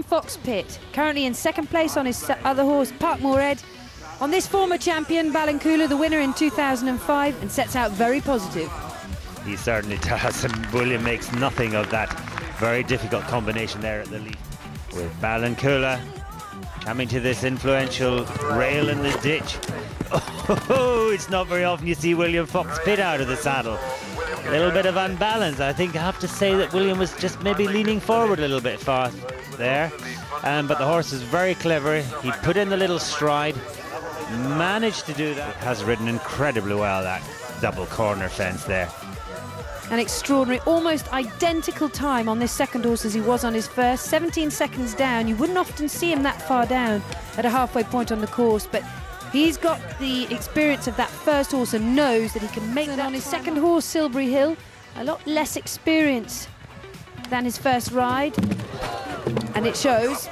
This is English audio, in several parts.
Fox-Pitt, currently in second place on his other horse, Parkmore Ed. On this former champion, Ballincoola, the winner in 2005, and sets out very positive. He certainly does, and William makes nothing of that very difficult combination there at the lead. With Ballincoola coming to this influential rail in the ditch. Oh, it's not very often you see William Fox-Pitt out of the saddle. A little bit of unbalance. I think I have to say that William was just maybe leaning forward a little bit far there. But the horse is very clever. He put in the little stride, managed to do that. Has ridden incredibly well, that double corner fence there. An extraordinary, almost identical time on this second horse as he was on his first. 17 seconds down. You wouldn't often see him that far down at a halfway point on the course, but he's got the experience of that first horse and knows that he can make that on his second horse, Silbury Hill. A lot less experience than his first ride, and it shows.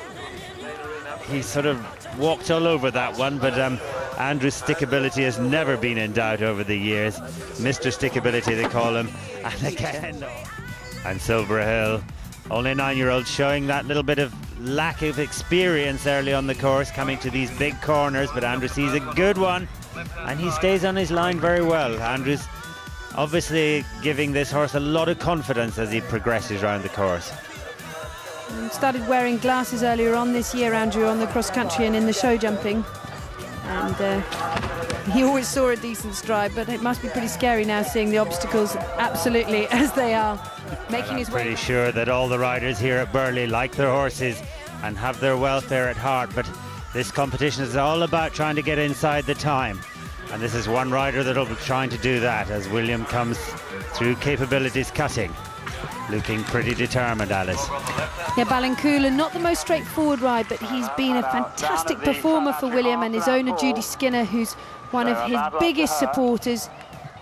He sort of walked all over that one, but Andrew's stickability has never been in doubt over the years. Mr. Stickability, they call him. And again, and Silbury Hill, only a 9-year-old, showing that little bit of lack of experience early on the course, coming to these big corners, but Andrew sees a good one, and he stays on his line very well. Andrew's obviously giving this horse a lot of confidence as he progresses around the course. Started wearing glasses earlier on this year, Andrew, on the cross-country and in the show jumping. And he always saw a decent stride, but it must be pretty scary now seeing the obstacles absolutely as they are, making his way. I'm pretty sure that all the riders here at Burghley like their horses and have their welfare at heart, but this competition is all about trying to get inside the time. And this is one rider that will be trying to do that as William comes through capabilities cutting. Looking pretty determined, Alice. Yeah, Ballincoola, not the most straightforward ride, but he's been a fantastic performer for William, and his owner, Judy Skinner, who's one of his biggest supporters.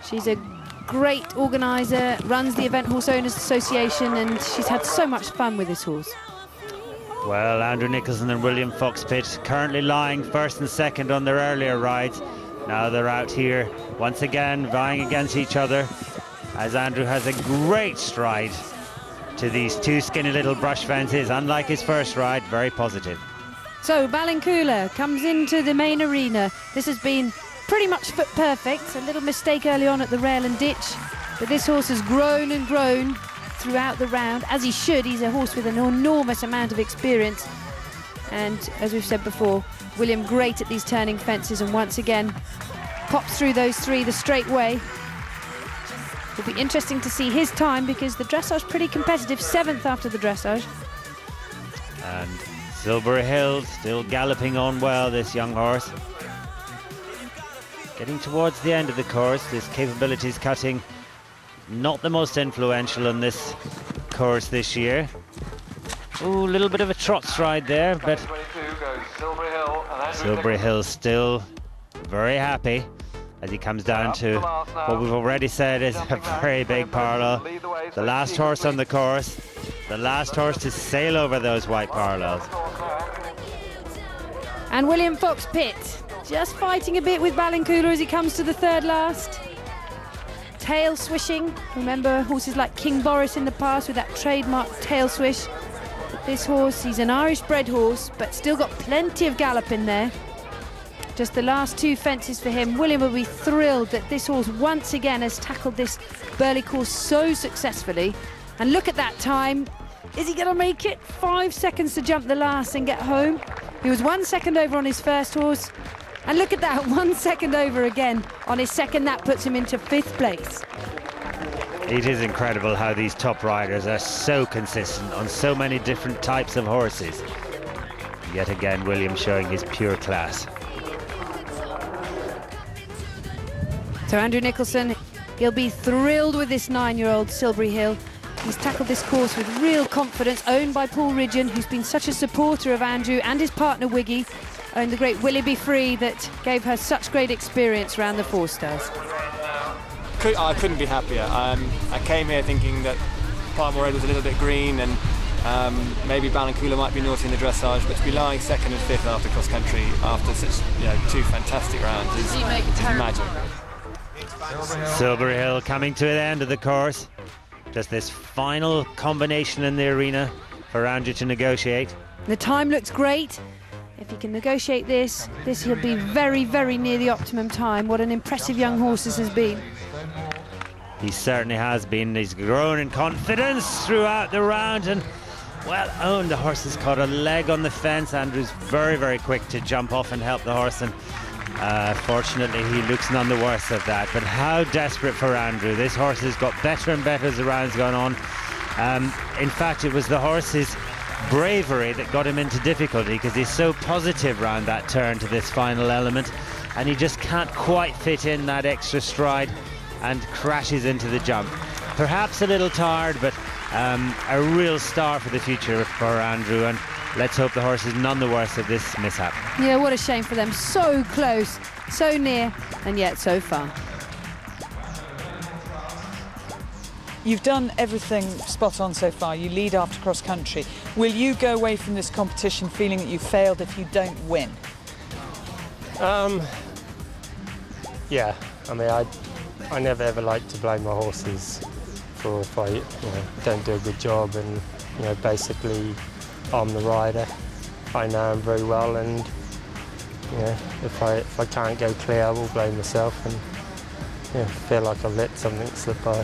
She's a great organiser, runs the Event Horse Owners Association, and she's had so much fun with this horse. Well, Andrew Nicholson and William Fox-Pitt currently lying first and second on their earlier rides. Now they're out here once again vying against each other, as Andrew has a great stride to these two skinny little brush fences. Unlike his first ride, very positive. So Ballincoola comes into the main arena. This has been pretty much foot perfect. A little mistake early on at the rail and ditch, but this horse has grown and grown throughout the round, as he should. He's a horse with an enormous amount of experience, and as we've said before, William great at these turning fences, and once again pops through those three the straight way. It'll be interesting to see his time, because the dressage pretty competitive, 7th after the dressage. And Silbury Hill still galloping on well, this young horse. Getting towards the end of the course, this capabilities cutting not the most influential in this course this year. Ooh, a little bit of a trot stride there, but Silbury Hill still very happy as he comes down to what we've already said is a very big parallel. The last horse on the course, the last horse to sail over those white parallels. And William Fox-Pitt just fighting a bit with Ballincoola as he comes to the third last. Tail swishing. Remember horses like King Boris in the past with that trademark tail swish. But this horse, he's an Irish bred horse, but still got plenty of gallop in there. Just the last two fences for him. William will be thrilled that this horse once again has tackled this Burghley course so successfully. And look at that time. Is he going to make it? 5 seconds to jump the last and get home. He was 1 second over on his first horse. And look at that, 1 second over again on his second. That puts him into 5th place. It is incredible how these top riders are so consistent on so many different types of horses. Yet again, William showing his pure class. So Andrew Nicholson, he'll be thrilled with this 9-year-old Silbury Hill. He's tackled this course with real confidence, owned by Paul Ridgeon, who's been such a supporter of Andrew, and his partner Wiggy, and the great Willie Be Free that gave her such great experience around the 4 Stars. I couldn't be happier. I came here thinking that Parkmore Ed was a little bit green, and maybe Ballincoola might be naughty in the dressage, but to be lying 2nd and 5th after cross country after such 2 fantastic rounds is magic. Silbury Hill coming to the end of the course. Just this final combination in the arena for Andrew to negotiate. The time looks great. If he can negotiate this, he'll be very, very near the optimum time. What an impressive young horse this has been. He certainly has been. He's grown in confidence throughout the round, and well owned. The horse has caught a leg on the fence. Andrew's very, very quick to jump off and help the horse, and fortunately he looks none the worse of that. But how desperate for Andrew. This horse has got better and better as the round's gone on. In fact, it was the horse's bravery that got him into difficulty, because he's so positive round that turn to this final element, and he just can't quite fit in that extra stride and crashes into the jump. Perhaps a little tired, but a real star for the future for Andrew, and let's hope the horse is none the worse of this mishap. Yeah, what a shame for them. So close, so near, and yet so far. You've done everything spot on so far. You lead after cross country. Will you go away from this competition feeling that you failed if you don't win? Yeah, I mean, I never ever like to blame my horses for if I don't do a good job, and basically I'm the rider. I know him very well, and if I can't go clear, I will blame myself and feel like I've let something slip by.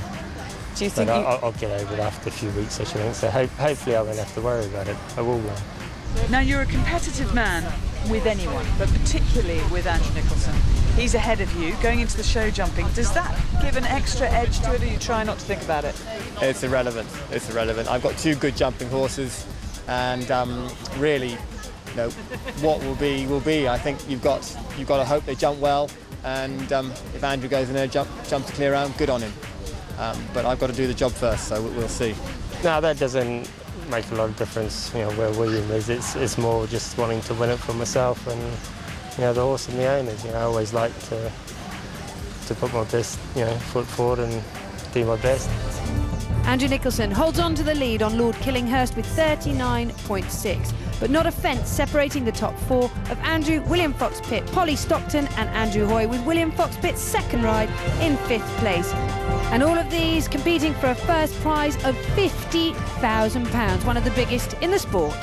Do you think I'll get over it after a few weeks, I should think. So hopefully I won't have to worry about it. I will win. Now, you're a competitive man with anyone, but particularly with Andrew Nicholson. He's ahead of you, going into the show jumping. Does that give an extra edge to it, or you try not to think about it? It's irrelevant. It's irrelevant. I've got 2 good jumping horses, and really, what will be will be. I think you've got to hope they jump well, and if Andrew goes in there, jumps a clear round, good on him. But I've got to do the job first, so we'll see. No, that doesn't make a lot of difference, where William is. It's more just wanting to win it for myself and, the horse and the owners. I always like to put my best, foot forward and do my best. Andrew Nicholson holds on to the lead on Lord Killinghurst with 39.6, but not a fence separating the top 4 of Andrew, William Fox-Pitt, Polly Stockton and Andrew Hoy, with William Fox-Pitt's second ride in 5th place. And all of these competing for a first prize of £50,000, one of the biggest in the sport.